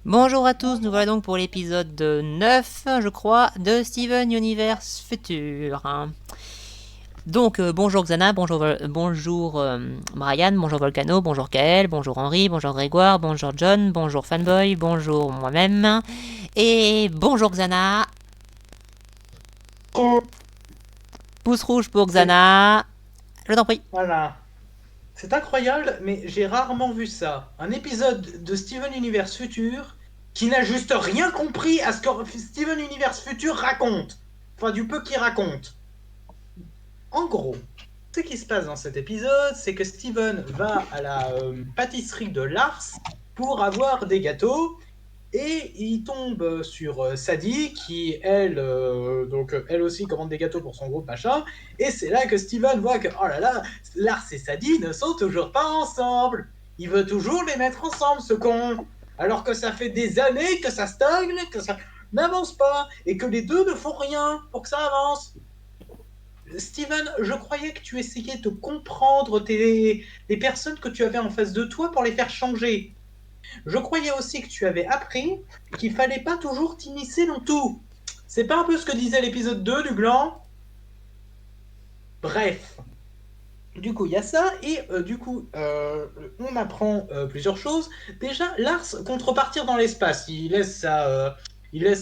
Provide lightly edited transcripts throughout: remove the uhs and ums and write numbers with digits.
Bonjour à tous, nous voilà donc pour l'épisode 9, je crois, de Steven Universe Future. Donc, bonjour Xana, bonjour Brian, bonjour Volcano, bonjour Kael, bonjour Henri, bonjour Grégoire, bonjour John, bonjour Fanboy, bonjour moi-même, et bonjour Xana. Oh, Pouce rouge pour c'est Xana, je t'en prie. voilà. C'est incroyable, mais j'ai rarement vu ça. Un épisode de Steven Universe Future qui n'a juste rien compris à ce que Steven Universe Future raconte. Enfin, du peu qu'il raconte. En gros, ce qui se passe dans cet épisode, c'est que Steven va à la pâtisserie de Lars pour avoir des gâteaux. Et il tombe sur Sadie qui, elle, elle aussi commande des gâteaux pour son groupe, machin. Et c'est là que Steven voit que, oh là là, Lars et Sadie ne sont toujours pas ensemble. Il veut toujours les mettre ensemble, ce con. Alors que ça fait des années que ça stagne, que ça n'avance pas, et que les deux ne font rien pour que ça avance. Steven, je croyais que tu essayais de comprendre les personnes que tu avais en face de toi pour les faire changer. Je croyais aussi que tu avais appris qu'il fallait pas toujours t'immiscer dans tout. C'est pas un peu ce que disait l'épisode 2 du gland? Bref. Du coup, il y a ça, et on apprend plusieurs choses. Déjà, Lars compte repartir dans l'espace. Il laisse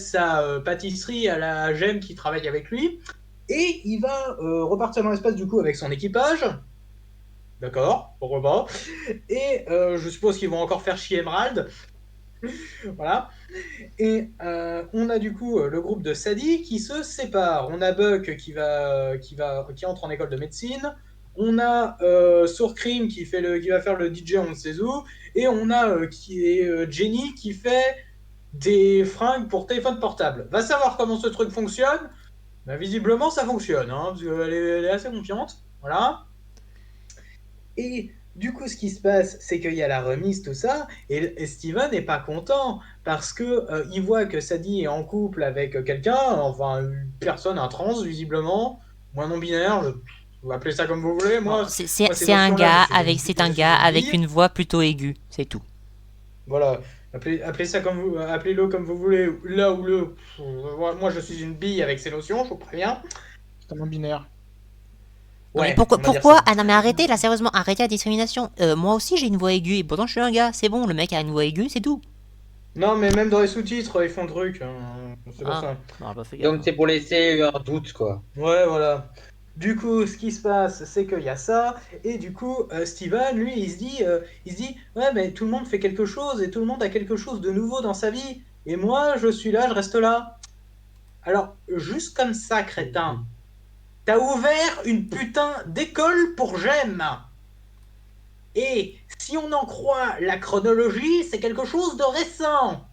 sa pâtisserie à la gemme qui travaille avec lui, et il va repartir dans l'espace du coup avec son équipage. D'accord, pourquoi pas. Et je suppose qu'ils vont encore faire chier Emerald. Voilà. Et on a du coup le groupe de Sadie qui se sépare. On a Buck qui entre en école de médecine. On a Sourcream qui va faire le DJ on ne sait où. Et on a Jenny qui fait des fringues pour téléphone portable. Va savoir comment ce truc fonctionne. Bah, visiblement, ça fonctionne, hein, parce elle est assez confiante. Voilà. Et du coup, ce qui se passe, c'est qu'il y a la remise, tout ça, et Steven n'est pas content parce que il voit que Sadie est en couple avec quelqu'un, enfin une personne, un trans visiblement, ou un non-binaire, vous appelez ça comme vous voulez. Bon, Moi ces c'est un notions-là, gars avec, c'est je un suis gars d'une avec bille. une voix plutôt aiguë, c'est tout. Voilà, appelez ça comme vous, appelez-le comme vous voulez. Là où moi je suis une bille avec ces notions, je vous préviens. C'est un non-binaire. Non mais Ouais, on va dire pourquoi? ça. Ah non mais arrêtez là, sérieusement, arrêtez la discrimination. Moi aussi j'ai une voix aiguë et pourtant je suis un gars, c'est bon, le mec a une voix aiguë, c'est tout. Non, mais même dans les sous-titres, ils font le truc, hein, c'est pour Ah, ça. non, j'ai pas fait gaffe. Donc c'est pour laisser un doute, quoi. Ouais, voilà. Du coup, ce qui se passe, c'est qu'il y a ça, et du coup, Steven, lui, il se dit, ouais, mais tout le monde fait quelque chose, et tout le monde a quelque chose de nouveau dans sa vie, et moi, je suis là, je reste là. Alors, juste comme ça, crétin, t'as ouvert une putain d'école pour j'aime. Et si on en croit la chronologie, c'est quelque chose de récent.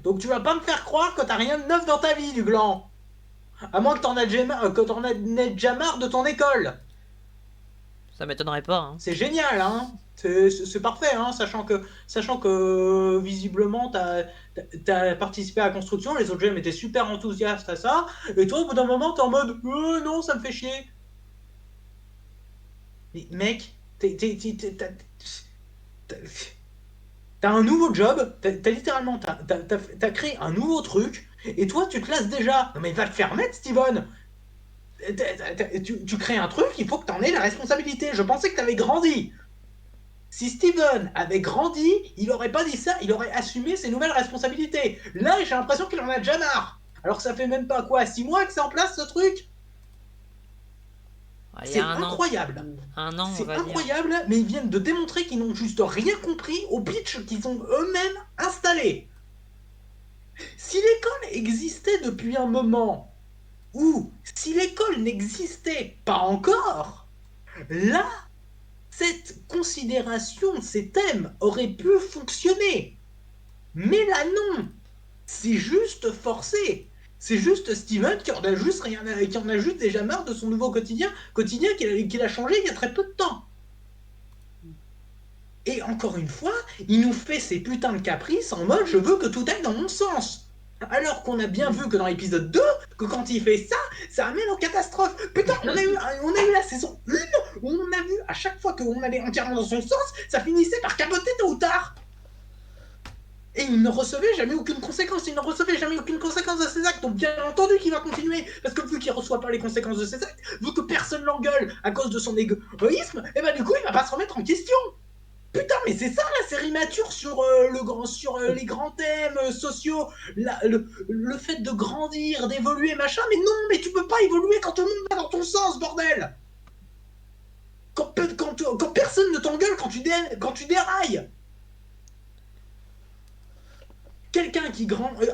Donc tu vas pas me faire croire que t'as rien de neuf dans ta vie, du gland. À moins que t'en aies déjà marre de ton école. Ça m'étonnerait pas, hein. C'est génial, hein. C'est parfait, hein, sachant que visiblement t'as participé à la construction, les autres GM étaient super enthousiastes à ça, et toi au bout d'un moment t'es en mode non, ça me fait chier. Mais mec, t'as- t'as un nouveau job, littéralement t'as créé un nouveau truc, et toi tu te lasses déjà. Non mais va te faire mettre, Steven. Tu crées un truc, il faut que t'en aies la responsabilité. Je pensais que t'avais grandi. Si Steven avait grandi, il aurait pas dit ça, il aurait assumé ses nouvelles responsabilités. Là, j'ai l'impression qu'il en a déjà marre. Alors que ça fait même pas quoi, 6 mois que c'est en place ce truc. Il y a C'est un an. incroyable. Un an, on C'est va dire. incroyable, mais ils viennent de démontrer qu'ils n'ont juste rien compris au pitch qu'ils ont eux-mêmes installé. Si l'école existait depuis un moment, ou si l'école n'existait pas encore, là, cette considération, ces thèmes auraient pu fonctionner. Mais là, non. C'est juste forcé. C'est juste Steven qui en a juste déjà marre de son nouveau quotidien qu'il a changé il y a très peu de temps. Et encore une fois, il nous fait ces putains de caprices en mode je veux que tout aille dans mon sens. Alors qu'on a bien vu que dans l'épisode 2, que quand il fait ça, ça amène aux catastrophes. Putain, on a eu la saison 1 où on a vu à chaque fois qu'on allait entièrement dans son sens, ça finissait par capoter tôt ou tard. Et il ne recevait jamais aucune conséquence. Il ne recevait jamais aucune conséquence de ses actes. Donc bien entendu qu'il va continuer. Parce que vu qu'il ne reçoit pas les conséquences de ses actes, vu que personne l'engueule à cause de son égoïsme, et ben du coup il va pas se remettre en question. Putain, mais c'est ça la série mature sur, sur les grands thèmes sociaux, le fait de grandir, d'évoluer, machin. Mais non, mais tu peux pas évoluer quand tout le monde va dans ton sens, bordel. Quand personne ne t'engueule quand tu dérailles. Quelqu'un qui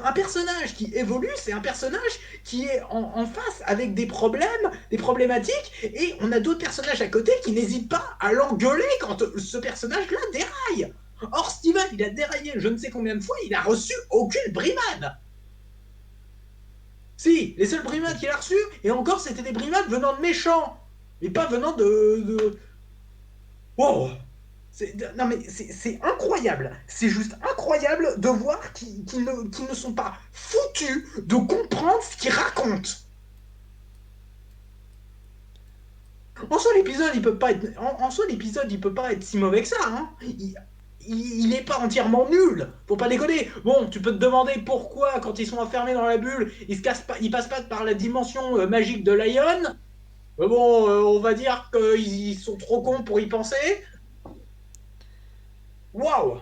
un personnage qui évolue, c'est un personnage qui est en face avec des problèmes, des problématiques, et on a d'autres personnages à côté qui n'hésitent pas à l'engueuler quand ce personnage-là déraille. Or, Steven, il a déraillé je ne sais combien de fois, il a reçu aucune brimade. Si, les seules brimades qu'il a reçues, et encore, c'était des brimades venant de méchants, mais pas venant de... Wow. Non mais c'est incroyable, c'est juste incroyable de voir qu'ils ne sont pas foutus de comprendre ce qu'ils racontent. En soi l'épisode il peut pas être, en soi l'épisode il peut pas être si mauvais que ça. Hein. Il est pas entièrement nul, faut pas déconner. Bon, tu peux te demander pourquoi quand ils sont enfermés dans la bulle, ils passent pas par la dimension magique de Lion. Mais bon, on va dire qu'ils sont trop cons pour y penser. Waouh!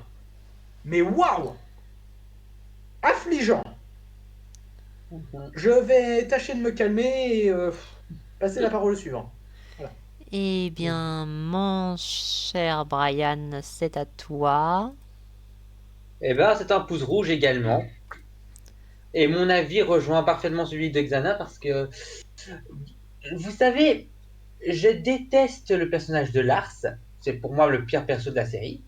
Mais waouh! Affligeant. Je vais tâcher de me calmer et passer la parole au suivant. Voilà. Eh bien, mon cher Brian, c'est à toi. Eh ben, c'est un pouce rouge également. Et mon avis rejoint parfaitement celui de Xana parce que, vous savez, je déteste le personnage de Lars. C'est pour moi le pire perso de la série.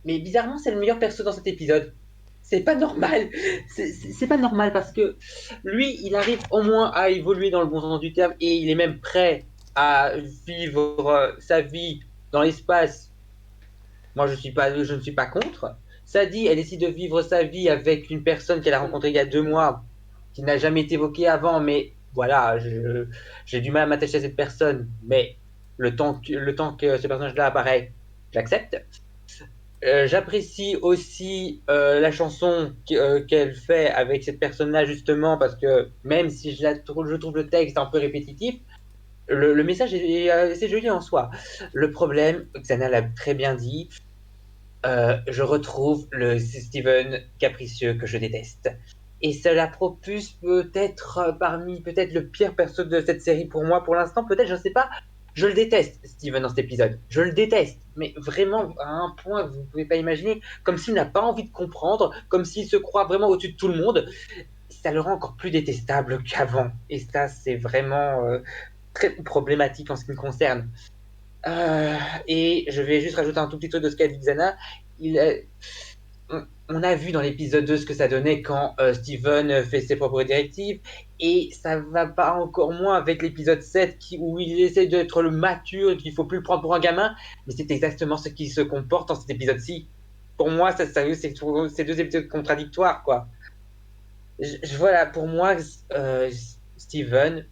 Mais bizarrement, c'est le meilleur perso dans cet épisode. C'est pas normal. C'est pas normal parce que lui, il arrive au moins à évoluer dans le bon sens du terme et il est même prêt à vivre sa vie dans l'espace. Moi, je ne suis pas contre. Sadie, elle décide de vivre sa vie avec une personne qu'elle a rencontrée il y a 2 mois, qui n'a jamais été évoquée avant, mais voilà, j'ai du mal à m'attacher à cette personne, mais le temps que ce personnage-là apparaît, j'accepte. J'apprécie aussi la chanson qu'elle fait avec cette personne-là, justement, parce que même si je trouve le texte un peu répétitif, le message est assez joli en soi. Le problème, Xana l'a très bien dit, je retrouve le Steven capricieux que je déteste. Et cela propulse peut-être parmi peut-être le pire perso de cette série pour moi pour l'instant, peut-être, je ne sais pas. Je le déteste, Steven, dans cet épisode. Je le déteste, mais vraiment à un point que vous ne pouvez pas imaginer, comme s'il n'a pas envie de comprendre, comme s'il se croit vraiment au-dessus de tout le monde. Ça le rend encore plus détestable qu'avant. Et ça, c'est vraiment très problématique en ce qui me concerne. Et je vais juste rajouter un tout petit truc de ce qu'a dit Xana. Il, on a vu dans l'épisode 2 ce que ça donnait quand Steven fait ses propres directives, et ça va pas encore moins avec l'épisode 7 où il essaie d'être le mature, qu'il faut plus le prendre pour un gamin, mais c'est exactement ce qui se comporte dans cet épisode-ci. Pour moi, c'est deux épisodes contradictoires, quoi. Voilà, pour moi, Steven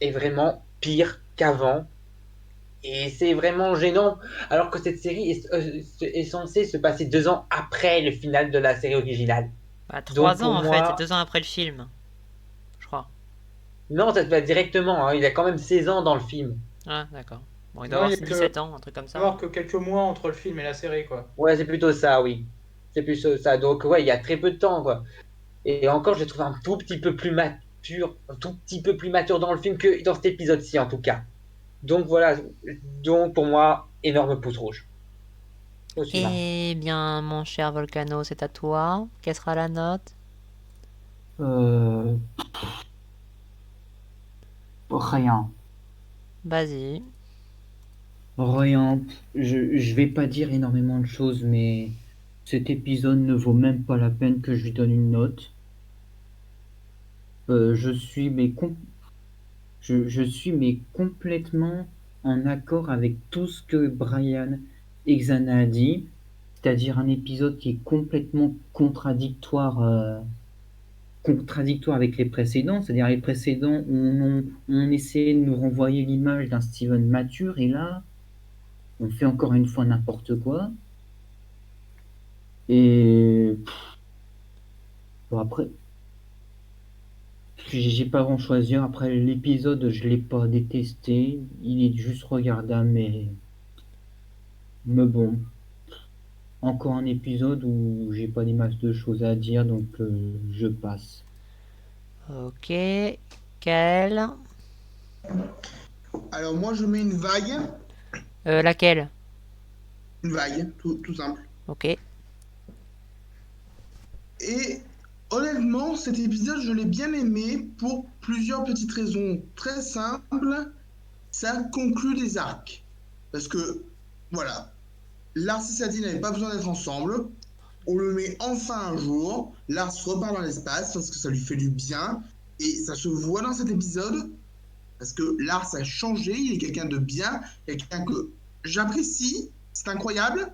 est vraiment pire qu'avant. Et c'est vraiment gênant, alors que cette série est censée se passer 2 ans après le final de la série originale. Bah, Donc 3 ans pour en fait, et moi, 2 ans après le film, je crois. non, ça se passe directement, hein, il a quand même 16 ans dans le film. Ah, d'accord. Bon, il doit Non, il avoir y a 17 ans, un truc comme que, ça. avoir que quelques mois entre le film et la série, quoi. Ouais, c'est plutôt ça, oui. C'est plus ça. Donc ouais, il y a très peu de temps, quoi. Et encore, je l'ai trouvé un tout petit peu plus mature, un tout petit peu plus mature dans le film que dans cet épisode-ci, en tout cas. Donc voilà, donc pour moi, énorme pouce rouge. Au suivant. Eh bien, mon cher Volcano, c'est à toi. Quelle sera la note? Euh, rien. Vas-y. Rien. Je vais pas dire énormément de choses, mais cet épisode ne vaut même pas la peine que je lui donne une note. Je suis je suis mais complètement en accord avec tout ce que Brian et Xana a dit, c'est-à-dire un épisode qui est complètement contradictoire avec les précédents, c'est-à-dire les précédents où on essayait de nous renvoyer l'image d'un Steven mature, et là, on fait encore une fois n'importe quoi. Et Bon, après, j'ai pas grand chose à dire. Après, l'épisode, je l'ai pas détesté. Il est juste regardable, mais bon. Encore un épisode où j'ai pas des masses de choses à dire, donc je passe. Ok. Quelle? Alors moi je mets une vague, Laquelle? tout simple. Ok. Et honnêtement, cet épisode, je l'ai bien aimé pour plusieurs petites raisons très simples. Ça conclut des arcs. Parce que, voilà, Lars et Sadie n'avaient pas besoin d'être ensemble. On le met enfin un jour. Lars repart dans l'espace parce que ça lui fait du bien. Et ça se voit dans cet épisode. Parce que Lars a changé. Il est quelqu'un de bien. Quelqu'un que j'apprécie. C'est incroyable.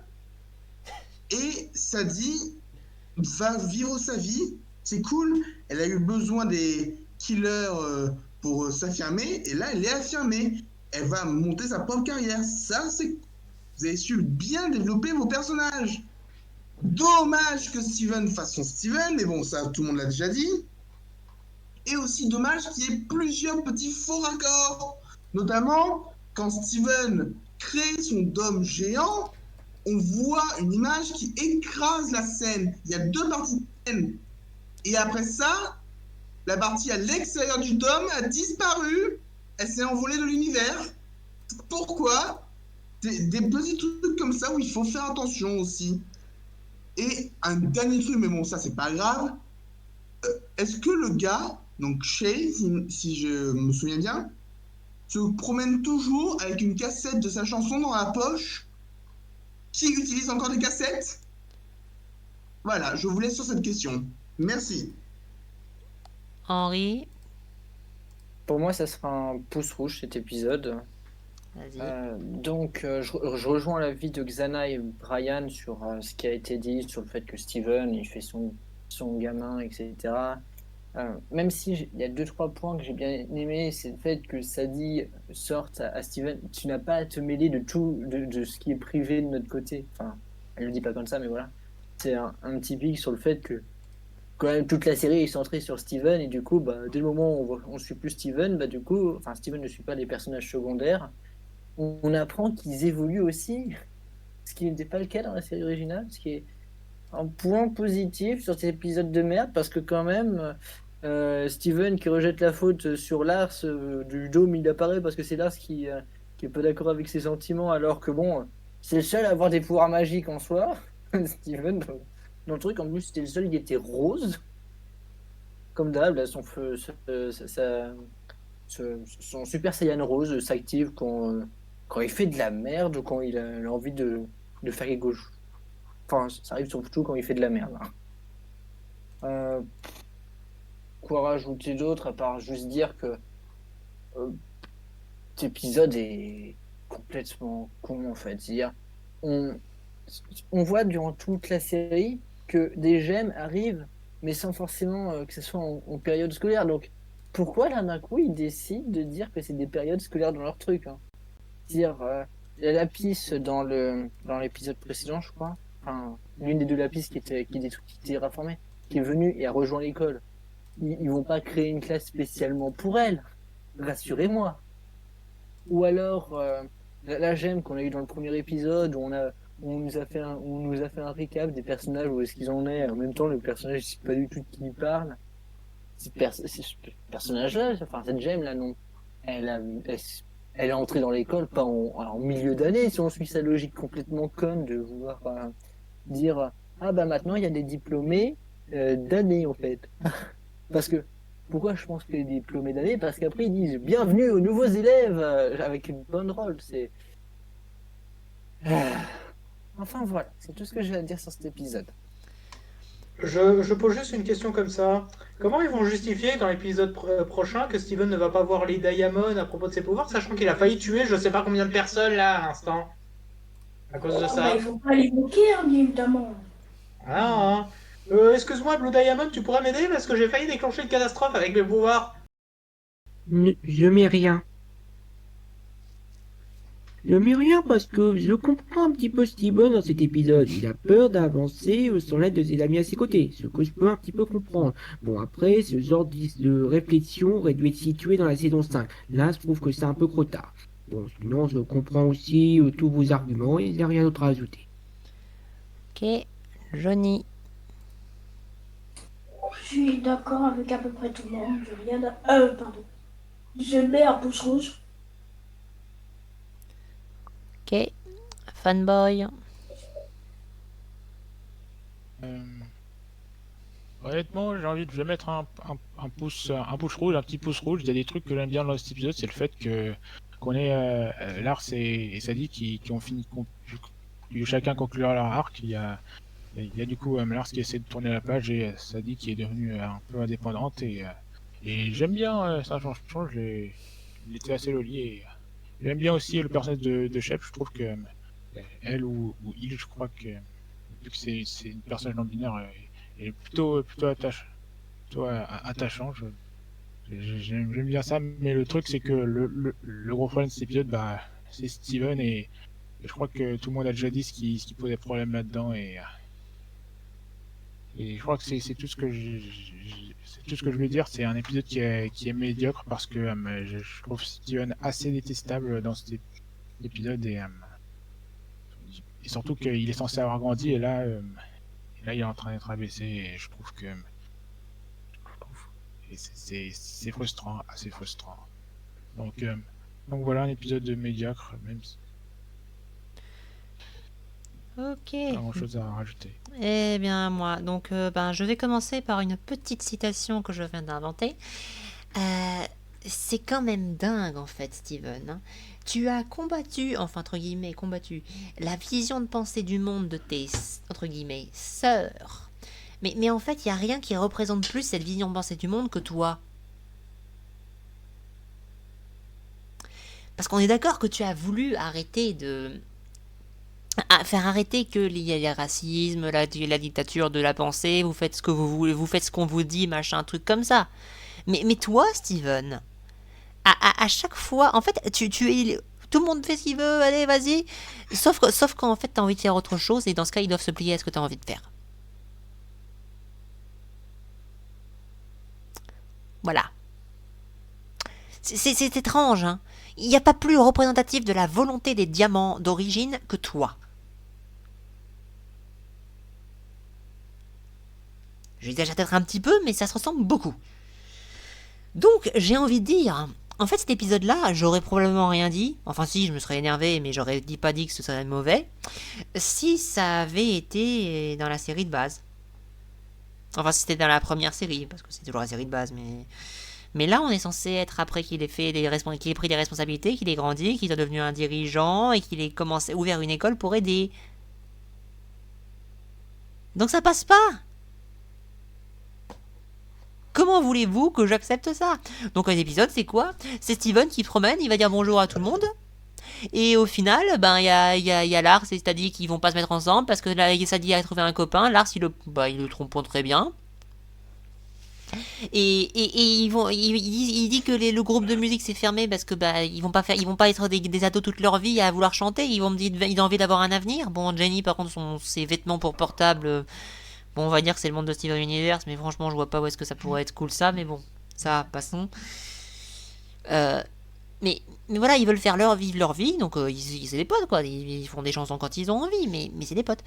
Et Sadie va vivre sa vie. C'est cool. Elle a eu besoin des killers pour s'affirmer. Et là, elle est affirmée. Elle va monter sa propre carrière. Ça, c'est... Vous avez su bien développer vos personnages. Dommage que Steven fasse son Steven, mais bon, ça, tout le monde l'a déjà dit. Et aussi dommage qu'il y ait plusieurs petits faux raccords. Notamment, quand Steven crée son dôme géant, on voit une image qui écrase la scène. Il y a deux parties de scène. Et après ça, la partie à l'extérieur du dôme a disparu. Elle s'est envolée de l'univers. Pourquoi? Des petits trucs comme ça où il faut faire attention aussi. Et un dernier truc, mais bon, ça c'est pas grave. Est-ce que le gars, donc Shay, si je me souviens bien, se promène toujours avec une cassette de sa chanson dans la poche? Qui utilise encore des cassettes? Voilà, je vous laisse sur cette question. Merci. Henri, Pour moi, ça sera un pouce rouge cet épisode. vas-y. Je rejoins l'avis de Xana et Brian sur ce qui a été dit, sur le fait que Steven, il fait son gamin, etc. Même si il y a 2-3 points que j'ai bien aimé, c'est le fait que Sadie sorte à Steven. Tu n'as pas à te mêler de tout, de ce qui est privé de notre côté. Enfin, elle le dit pas comme ça, mais voilà. C'est un petit pic sur le fait que quand même toute la série est centrée sur Steven et du coup, bah, dès le moment où on suit plus Steven, bah, du coup, enfin, Steven ne suit pas les personnages secondaires. On apprend qu'ils évoluent aussi, ce qui n'était pas le cas dans la série originale, ce qui est un point positif sur cet épisode de merde, parce que quand même, Steven qui rejette la faute sur Lars du dôme, il apparaît parce que c'est Lars qui est pas d'accord avec ses sentiments, alors que bon, c'est le seul à avoir des pouvoirs magiques en soi, Steven, dans le truc, en plus c'était le seul qui était rose, comme d'hab, là, son feu, son Super Saiyan rose s'active quand il fait de la merde ou quand il a envie de faire quelque chose. Enfin, ça arrive surtout quand il fait de la merde. Quoi rajouter d'autre à part juste dire que cet épisode est complètement con en fait. C'est-à-dire, on, on voit durant toute la série que des gemmes arrivent, mais sans forcément que ce soit en période scolaire. Donc, pourquoi là d'un coup ils décident de dire que c'est des périodes scolaires dans leur truc, hein? C'est-à-dire, la Lapis dans l'épisode précédent, je crois, enfin, l'une des deux Lapis qui était reformée, qui est venue et a rejoint l'école. Ils vont pas créer une classe spécialement pour elle, rassurez-moi. Ou alors la gemme qu'on a eu dans le premier épisode où on nous a fait un récap des personnages, où est-ce qu'ils en est. En même temps, le personnage, je sais pas du tout de qui il parle. Ce personnage-là, enfin cette gemme là, non, elle est entrée dans l'école pas en milieu d'année, si on suit sa logique complètement conne de vouloir dire ah bah maintenant il y a des diplômés d'année en fait. Parce que pourquoi je pense que les diplômés d'année? Parce qu'après ils disent bienvenue aux nouveaux élèves avec une bonne rôle. C'est enfin voilà, c'est tout ce que j'ai à dire sur cet épisode. Je pose juste une question comme ça. Comment ils vont justifier dans l'épisode prochain que Steven ne va pas voir les Diamond à propos de ses pouvoirs, sachant qu'il a failli tuer je sais pas combien de personnes là à l'instant à cause de ça? Il faut pas l'évoquer, hein, bien évidemment. Ah, excuse-moi, Blue Diamond, tu pourrais m'aider parce que j'ai failli déclencher une catastrophe avec mes pouvoirs. Je mets rien. Mais rien, parce que je comprends un petit peu Steven dans cet épisode. Il a peur d'avancer sans l'aide de ses amis à ses côtés, ce que je peux un petit peu comprendre. Bon, après, ce genre de réflexion aurait dû être situé dans la saison 5. Là, je trouve que c'est un peu trop tard. Bon, sinon, je comprends aussi tous vos arguments et il n'y a rien d'autre à ajouter. Ok, Johnny. Je suis d'accord avec à peu près tout le monde. Je rien à... pardon. Je mets un pouce rouge. Ok, Fanboy. Honnêtement, je vais mettre un pouce rouge, un petit pouce rouge. Il y a des trucs que j'aime bien dans cet épisode, c'est le fait qu'on ait Lars et Sadie qui ont fini, chacun conclure leur arc. Il y a du coup Lars qui essaie de tourner la page et Sadie qui est devenue un peu indépendante et j'aime bien ça change. Il était assez loli et j'aime bien aussi le personnage de Shep. Je trouve que elle ou il, je crois que vu que c'est une personnage non binaire, elle est plutôt attachant. J'aime bien ça, mais le truc c'est que le gros problème de cet épisode, bah, c'est Steven et je crois que tout le monde a déjà dit ce qui posait problème là-dedans et je crois que c'est tout ce que c'est tout ce que je veux dire. C'est un épisode qui est médiocre parce que je trouve Steven assez détestable dans cet épisode et surtout qu'il est censé avoir grandi et là il est en train d'être abaissé et je trouve que c'est frustrant, assez frustrant. Donc voilà un épisode médiocre, même si Ok. pas grand chose à rajouter. Eh bien, moi, donc, je vais commencer par une petite citation que je viens d'inventer. C'est quand même dingue, en fait, Steven, hein. Tu as combattu, enfin, entre guillemets, combattu, la vision de pensée du monde de tes, entre guillemets, sœurs. Mais en fait, il n'y a rien qui représente plus cette vision de pensée du monde que toi. Parce qu'on est d'accord que tu as voulu arrêter de... faire arrêter que il y a le racisme, la dictature de la pensée, vous faites ce que vous voulez, vous faites ce qu'on vous dit, machin, truc comme ça. Mais toi, Steven, à chaque fois, en fait, tout le monde fait ce qu'il veut, allez, vas-y. Sauf quand en fait t'as envie de faire autre chose, et dans ce cas, ils doivent se plier à ce que t'as envie de faire. Voilà. C'est étrange, hein. Il n'y a pas plus représentatif de la volonté des diamants d'origine que toi. J'exagère peut-être un petit peu, mais ça se ressemble beaucoup. Donc, j'ai envie de dire, en fait, cet épisode-là, j'aurais probablement rien dit. Enfin, si, je me serais énervé, mais j'aurais pas dit que ce serait mauvais. Si ça avait été dans la série de base. Enfin, si c'était dans la première série, parce que c'est toujours la série de base, mais là, on est censé être après qu'il ait pris des responsabilités, qu'il ait grandi, qu'il est devenu un dirigeant et qu'il ait ouvert une école pour aider. Donc ça passe pas. Comment voulez-vous que j'accepte ça? Donc un épisode, c'est quoi? C'est Steven qui promène, il va dire bonjour à tout le monde. Et au final, il y a Lars et Sadie qui vont pas se mettre ensemble parce que là, Sadie a trouvé un copain. Lars, il le trompe très bien. Et il dit que le groupe de musique s'est fermé parce que ils vont pas être des ados toute leur vie à vouloir chanter. Ils ont envie d'avoir un avenir. Bon, Jenny, par contre, ses vêtements pour portable. Bon, on va dire que c'est le monde de Steven Universe, mais franchement, je vois pas où est-ce que ça pourrait être cool ça. Mais bon, ça, passons. Mais voilà, ils veulent vivre leur vie, donc c'est des potes, quoi. Ils font des chansons quand ils ont envie, mais c'est des potes.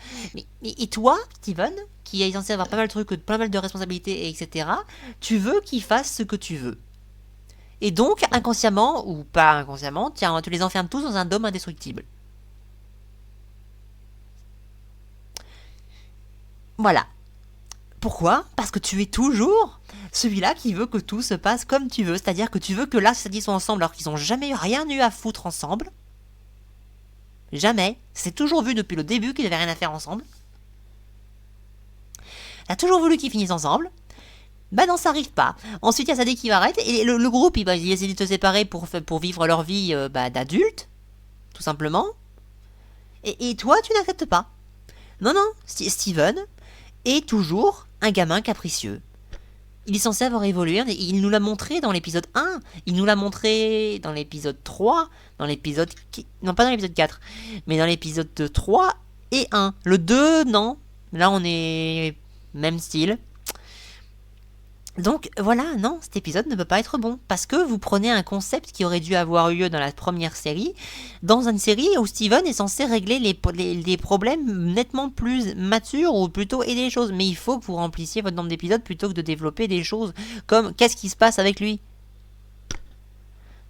Et toi, Steven, qui est censé avoir pas mal de trucs, pas mal de responsabilités, etc., tu veux qu'ils fassent ce que tu veux. Et donc, inconsciemment, ou pas inconsciemment, tiens, tu les enfermes tous dans un dôme indestructible. Voilà. Pourquoi? Parce que tu es toujours celui-là qui veut que tout se passe comme tu veux. C'est-à-dire que tu veux que là, ils sont ensemble alors qu'ils n'ont jamais rien eu à foutre ensemble. Jamais. C'est toujours vu depuis le début qu'ils n'avaient rien à faire ensemble. T'as toujours voulu qu'ils finissent ensemble. Bah non, ça arrive pas. Ensuite, il y a Sadie qui va arrêter. Et le groupe, il essaie de se séparer pour vivre leur vie d'adultes. Tout simplement. Et toi, tu n'acceptes pas. Non, Steven est toujours un gamin capricieux. il est censé avoir évolué. Il nous l'a montré dans l'épisode 1. Il nous l'a montré dans l'épisode 3. Non, pas dans l'épisode 4. Mais dans l'épisode 3 et 1. Le 2, non. Là, on est même style. Donc voilà, non, cet épisode ne peut pas être bon. Parce que vous prenez un concept qui aurait dû avoir eu lieu dans la première série, dans une série où Steven est censé régler les problèmes nettement plus matures, ou plutôt aider les choses. Mais il faut que vous remplissiez votre nombre d'épisodes plutôt que de développer des choses comme qu'est-ce qui se passe avec lui.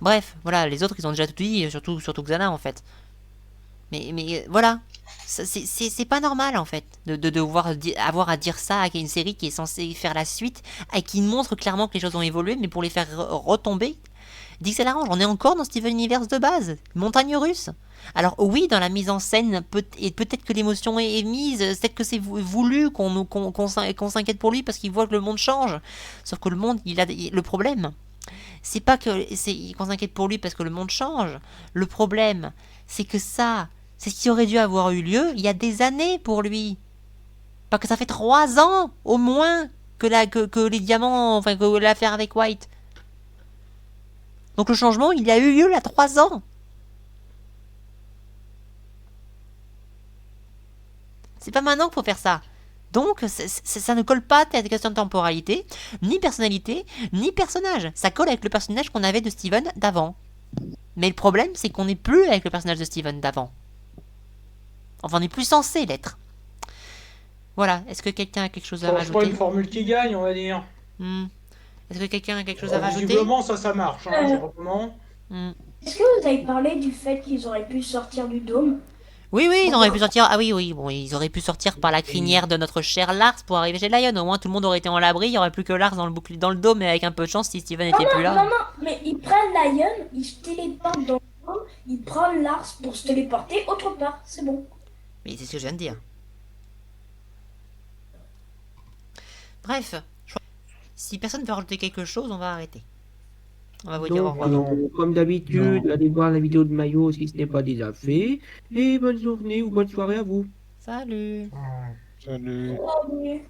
Bref, voilà, les autres ils ont déjà tout dit, surtout Xana en fait. Mais voilà. C'est pas normal en fait de devoir avoir à dire ça à une série qui est censée faire la suite et qui montre clairement que les choses ont évolué, mais pour les faire retomber, dit que ça l'arrange. On est encore dans Steven Universe de base, montagne russe. Alors oui, dans la mise en scène, peut-être que l'émotion est mise, peut-être que c'est voulu qu'on s'inquiète pour lui parce qu'il voit que le monde change. Sauf que le monde, le problème, c'est pas qu'on s'inquiète pour lui parce que le monde change. Le problème, c'est que c'est ce qui aurait dû avoir eu lieu il y a des années pour lui. Parce que ça fait 3 ans au moins que les diamants, enfin que l'affaire avec White. Donc le changement, il a eu lieu il y a 3 ans. C'est pas maintenant qu'il faut faire ça. Donc ça ne colle pas à la question de temporalité, ni personnalité, ni personnage. Ça colle avec le personnage qu'on avait de Steven d'avant. Mais le problème, c'est qu'on n'est plus avec le personnage de Steven d'avant. Enfin, on n'est plus censé l'être. Voilà, est-ce que quelqu'un a quelque chose à C'est rajouter? pas une formule qui gagne, on va dire. Est-ce que quelqu'un a quelque chose à rajouter? Visiblement, ça marche. Vraiment. Est-ce que vous avez parlé du fait qu'ils auraient pu sortir du dôme? Oui, ils auraient pu sortir. Ah oui, bon, ils auraient pu sortir par la crinière de notre cher Lars pour arriver chez Lion. Au moins, tout le monde aurait été en l'abri. Il n'y aurait plus que Lars dans le dôme, mais avec un peu de chance si Steven n'était plus là. Non, mais ils prennent Lion, ils se téléportent dans le dôme, ils prennent Lars pour se téléporter autre part. C'est bon. Mais c'est ce que je viens de dire. Bref, si personne ne veut rajouter quelque chose, on va arrêter. On va vous dire au revoir. Comme d'habitude, allez voir la vidéo de Mayo si ce n'est pas déjà fait. Et bonne journée ou bonne soirée à vous. Salut. Salut. Oh, oui.